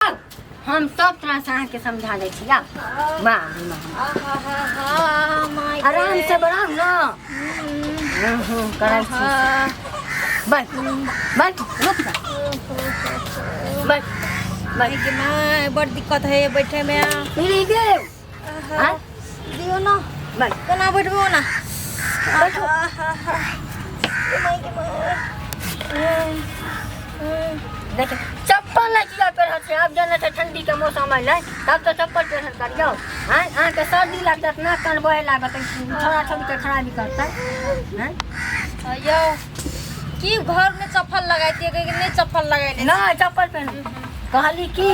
आओ हम सब तरह से के समझा दे छी आओ वाह आराम से बढ़ाओ ना करै छी बैठ बैठ रुक जा बैठ भाई के मां बड़ दिक्कत है बैठे में मिली गए हां दियो ना बैठ केना बैठबो ना बैठो देखो चप्पल लगिया कर है अब जाने से ठंडी के मौसम है तब तो चप्पल पहन कर जाओ हां आं के सर्दी लागत ना कान बहे लागत थोड़ा थोड़ी के खराबी करता हैं यो की घर में चप्पल लगाई दिए कि नहीं चप्पल लगाई ना चप्पल पहन कहली की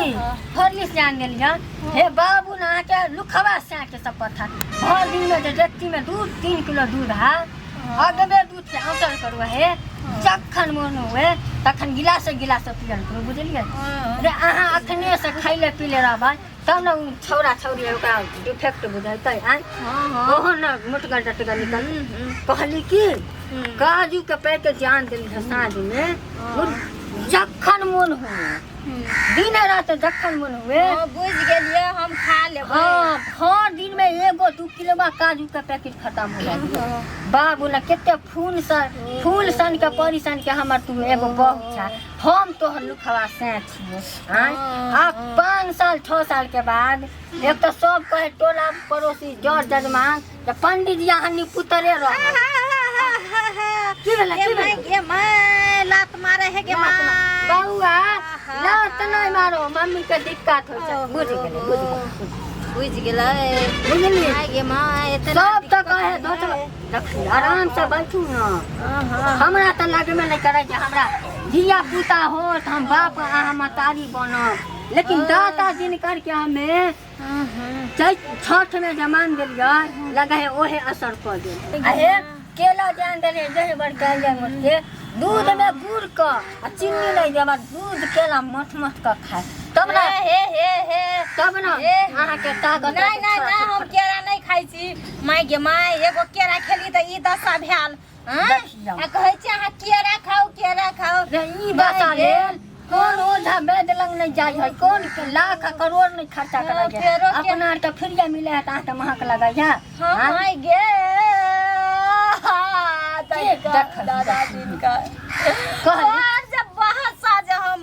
फरलिस जान गेली हां हे बाबू ना के लुखवा से के चप्पल था भर दिन में डेक्ची में दूध 3 किलो दूध है अगबे दूध से औटर करवा है जखन मन हुए तखन गिलास पियल करू बुझलिए रे अहाँ अखने से खैले पीले रहबै तब न छौरा छौरी ओकरा डिफेक्ट बुझाइतै आइ ओहन न मोटगर टटगर निकल कहली की काजू के पैकेट जान देली साँझ में जखन मन हुए दिन रात जखन मन हुए बुझ गेलिए हम खा लेब हां हर दिन में एगो 2 किलो काजू के पैकेट खत्म हो जाए बाबू ना केते फूल सन के परिसन के हमर तू एगो बहुत छा हम तोहर लुखवा से छिए हां आ 5 साल 6 साल के बाद एक तो सब कहे टोला पड़ोसी जड़ जजमान जे पंडित जी हनी पुतरे रह की मैं लात मारे है के बउआ लात नहीं मारो मम्मी के दिक्कत हो छै बुझ गेले बुझलिए गे मां इतना सब तो कहे देखी आराम से बैठू ना हमरा तो लगे में नहीं करे जे हमरा धिया पुता हो तो हम बाप आ मतारी बनब लेकिन दाता दिन करके हमें छठ में जमान दिलिए लगे है ओहे असर कर दे अरे केला जान दे जहे बड़ गाय मुझे दूध में गुड़ का चीनी नहीं देबा दूध केला मठ का खाए तब ना तब ना अहाँ के ताकत नहीं नहीं ना हम केरा नहीं खाई छी माय गे माय एगो केरा खेली त ई दशा भेल आ कहै छी अहाँ केरा खाओ रे ई दशा लेल कौन ओझा वैद्य लंग नहीं जाय है कौन के लाख करोड़ नहीं खर्चा करे है अपना तो फ्रीया मिले है त महक लगा है हां माय गे दादा दिन का जब बहुत साज हम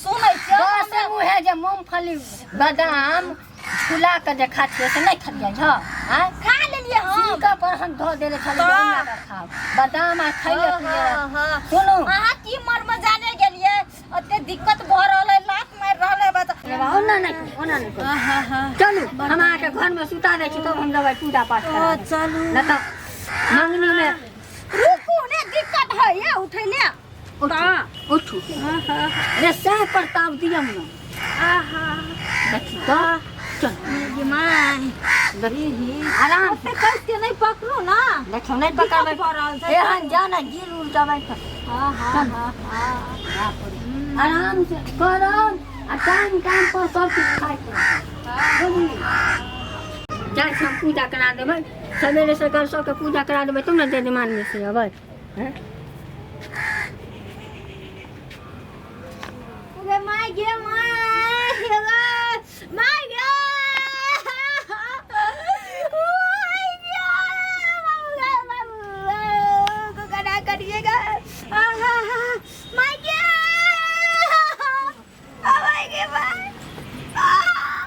सुनै छी बस मुहे जे मूंगफली बादाम फुला के जे खाते से नहीं खलिए छ हां खा लेलिए हम का पर हम धो देले छले ओना का खाओ बादाम आ खइले सुनो अहाँ की मर में जाने गेलिए ओते दिक्कत भ रहले लात मार रहले बता ओना नहीं चलू हम आके घर में सुता दे छी तब हम दवाई पूजा पाठ करा चलू न त मंगनी में रुकू ने दिक्कत है ये उठै ले उठू रे सह प्रताप दियम न देखी तो चल ये मां आराम से कैसे नहीं पकड़ो ना देखो नहीं पकड़बे एहन जाना गिर उड़ जाबै त आराम से करो आ टाइम पर सब कुछ खाइ जाए हम पूजा करा देबै सवेरे सकाल सबके पूजा करा देबै तुम ना जजमान में से अबै हैं गे माय गे कना करिएगा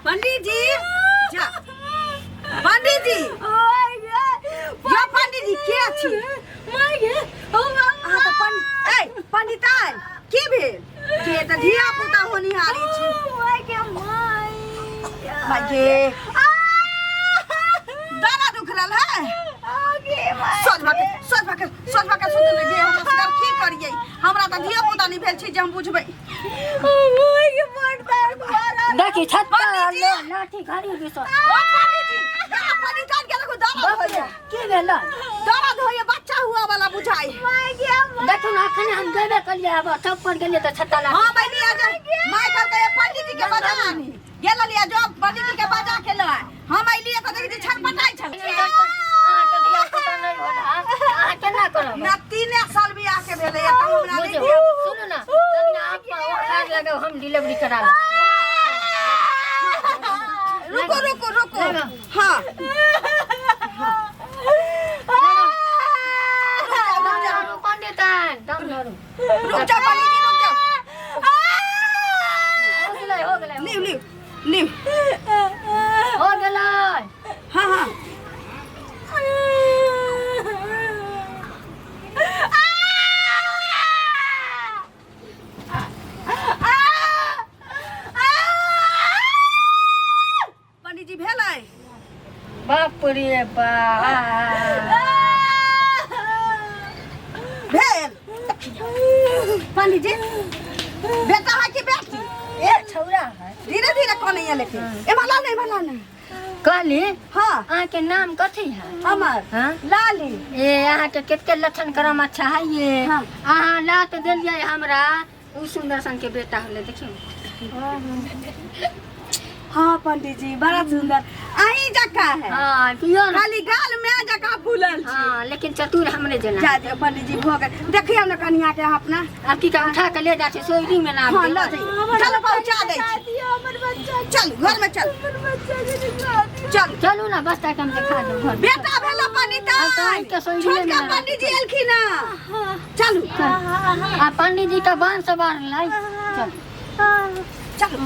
पंडित जी जा पंडित जी या पंडित जी के छी पंडितान की भेल के त धिया पुता होनिहारी छी माय गे दाना दुख रहल है सोच भाके सुत ले गे हम सब की करिए हमरा त धिया पुता नहीं भेल छी जे हम बुझबै देखी छत पर लाठी घड़ी दिस पंडितान के लगो दाना होइए की भेल दर्द होइए बच्चा हुआ वाला बुझाई देखो ना अखने हम देबे कलिए अब सब पर गेलिए त छत्ता ला हां मैं लिया जा मैं कहते पंडित जी के बजा गेल लिया जो पंडित जी के बजा के ला हम आई लिए कहते कि छटपटाई छल केना करब ना 3 साल बियाह के भेले त हमरा नहीं सुनो ना तनी आप खाद लगाओ हम डिलीवरी करा ले रुको रुको रुको लगाओ। हाँ पंडितान दम धरू रुक जाओ पंडित जी रुक जाओ हो गेलै लिव लिव लिव हो गेलै हाँ हाँ पंडित जी भेलै बाप रे बाप भेल पंडित जी बेटा है कि बेटी ए छौरा है धीरे धीरे कहने लेकिन ए भला नहीं कहली हाँ अहाँके नाम कथी है हमर हाँ लाली ए अहाँके कते लक्षण करम अच्छा है ये हाँ। अहाँ लात देलियै हमरा उ सुंदर सन के बेटा होले देखियो हाँ पंडित जी बड़ा सुंदर आई जका है हाँ पियो ना खाली गाल में जका फूलल छी हाँ लेकिन चतुर हमरे जना जा दियो पंडित जी भोग देखिए ना कन्या के अपना अब की का उठा के ले जाते सोईरी में नाम हाँ दे। ला जाइए चलो पहुंचा दे चल घर में चल चल चलू ना बस तक हम दिखा दो घर बेटा भेलो पंडित हाँ, तो आई के सोइए में छोटका ना। पंडित जी एलखिन ना चलू आ पंडित जी का बांध सवार लाई चल चलो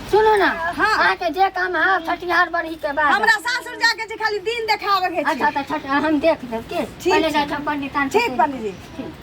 सुनो ना हाँ। आके जे काम है छठिहार बरही के बाद हमरा सासुर जाके छै खाली दिन देखावे के छै अच्छा तो छठ हम देख देब के ठीक पहले छै। जाए हम पंडितान से ठीक पंडित जी ठीक